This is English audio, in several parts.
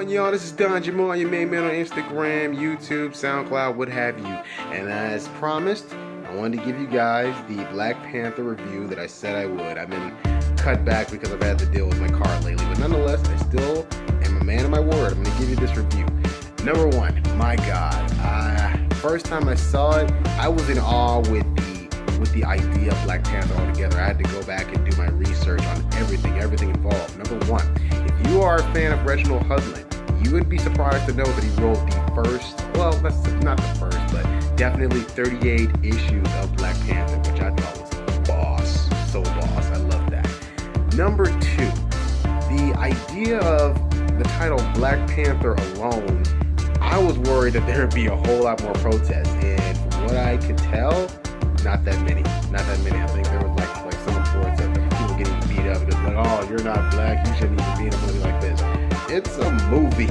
on, y'all? This is Don Jamal, your main man on Instagram, YouTube, SoundCloud, what have you. And as promised, I wanted to give you guys the Black Panther review that I said I would. I've been cut back because I've had to deal with my car lately, but nonetheless, I still am a man of my word. I'm going to give you this review. Number one, my God. First time I saw it, I was in awe with the idea of Black Panther altogether. I had to go back and do my research on everything involved. Number one, if you are a fan of Reginald Hudlin, you would be surprised to know that he wrote the first, well, that's not the first, but definitely 38 issues of Black Panther, which I thought was boss, so boss. I love that. Number two, the idea of the title Black Panther alone, I was worried that there would be a whole lot more protests, and from what I could tell, not that many. I think there was like some reports of people getting beat up because like, oh, you're not black, you shouldn't even be in a movie like this. It's a movie.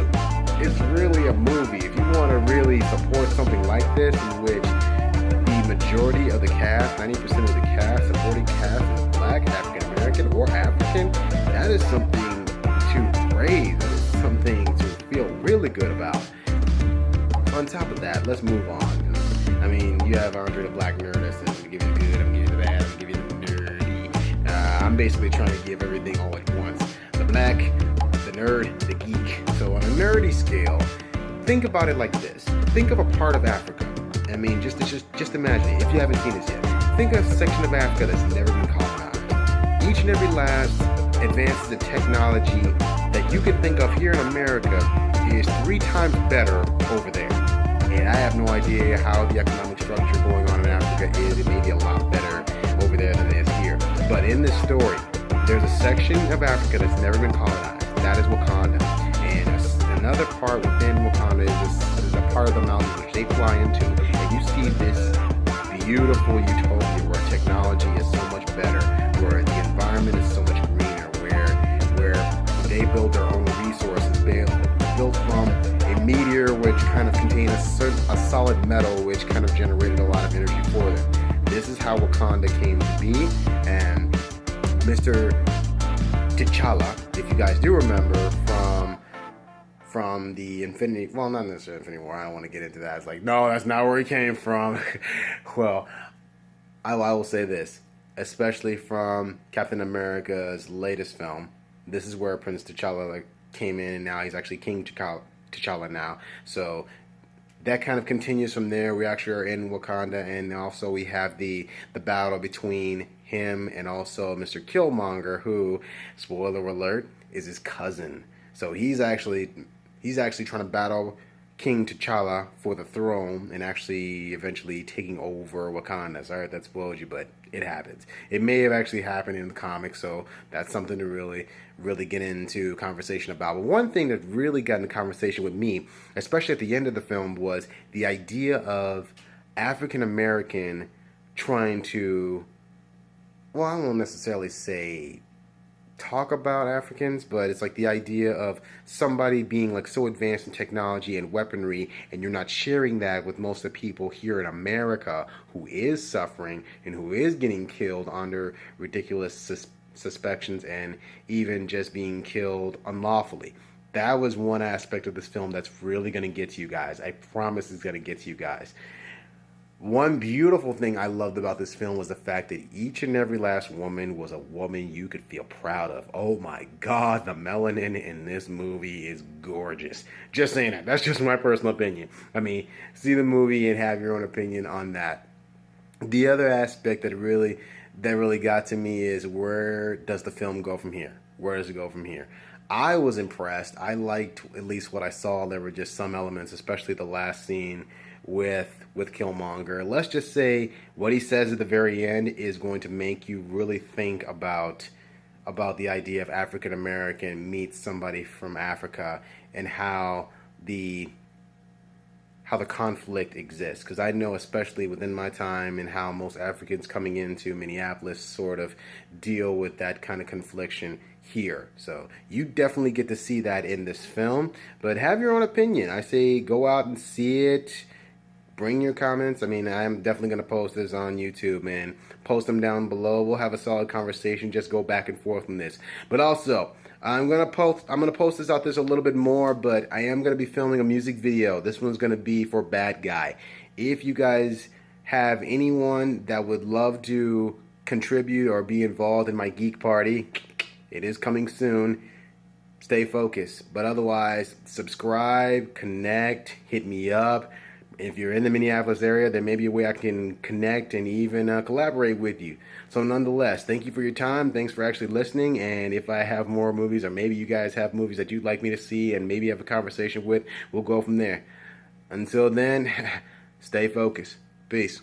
It's really a movie. If you want to really support something like this, in which the majority of the cast, 90% of the cast, supporting cast is black, African American, or African, that is something to praise. That is something to feel really good about. On top of that, let's move on. I mean, you have Andre the Black Nerd that says, I'm going to give you the good, I'm going to give you the bad, I'm going to give you the nerdy. I'm basically trying to give everything all at once. The black, the nerd, the geek. So on a nerdy scale, think about it like this. Think of a part of Africa. I mean, just imagine it. If you haven't seen this yet, think of a section of Africa that's never been colonized. Each and every last advances in technology that you can think of here in America is 3 times better over there. And I have no idea how the economic structure going on in Africa is. It may be a lot better over there than it is here. But in this story, there's a section of Africa that's never been colonized. That is Wakanda. And another part within Wakanda is a part of the mountains which they fly into. And you see this beautiful utopia where technology is so much better, where the environment is so much greener, where they build their own resources, built from a meteor which kind of contained a solid metal which kind of generated a lot of energy for them. This is how Wakanda came to be, and Mr. T'Challa, if you guys do remember from the Infinity, well, not necessarily Infinity War, I don't want to get into that. It's like, no, that's not where he came from. Well, I will say this, especially from Captain America's latest film, this is where Prince T'Challa came in, and now he's actually King T'Challa now. So that kind of continues from there. We actually are in Wakanda, and also we have the battle between him and also Mr. Killmonger, who, spoiler alert, is his cousin. So he's actually trying to battle King T'Challa for the throne and actually eventually taking over Wakanda. Sorry if that spoils you, but it happens. It may have actually happened in the comics, so that's something to really get into conversation about. But one thing that really got into conversation with me, especially at the end of the film, was the idea of African American trying to, well, I won't necessarily say talk about Africans, but it's like the idea of somebody being like so advanced in technology and weaponry, and you're not sharing that with most of the people here in America who is suffering and who is getting killed under ridiculous suspicions and even just being killed unlawfully. That was one aspect of this film that's really going to get to you guys. I promise it's going to get to you guys. One beautiful thing I loved about this film was the fact that each and every last woman was a woman you could feel proud of. Oh my God, the melanin in this movie is gorgeous. Just saying that. That's just my personal opinion. I mean, see the movie and have your own opinion on that. The other aspect that really got to me is, where does the film go from here? Where does it go from here? I was impressed. I liked at least what I saw. There were just some elements, especially the last scene with Killmonger. Let's just say what he says at the very end is going to make you really think about the idea of African American meets somebody from Africa, and how the conflict exists. Because I know, especially within my time, and how most Africans coming into Minneapolis sort of deal with that kind of confliction here. So you definitely get to see that in this film, but have your own opinion. I say go out and see it. Bring your comments. I mean, I'm definitely going to post this on YouTube, and post them down below. We'll have a solid conversation. Just go back and forth on this. But also, I'm gonna post this out there a little bit more, but I am gonna be filming a music video. This one's gonna be for Bad Guy. If you guys have anyone that would love to contribute or be involved in my geek party, it is coming soon. Stay focused. But otherwise, subscribe, connect, hit me up. If you're in the Minneapolis area, there may be a way I can connect and even collaborate with you. So nonetheless, thank you for your time. Thanks for actually listening. And if I have more movies, or maybe you guys have movies that you'd like me to see and maybe have a conversation with, we'll go from there. Until then, stay focused. Peace.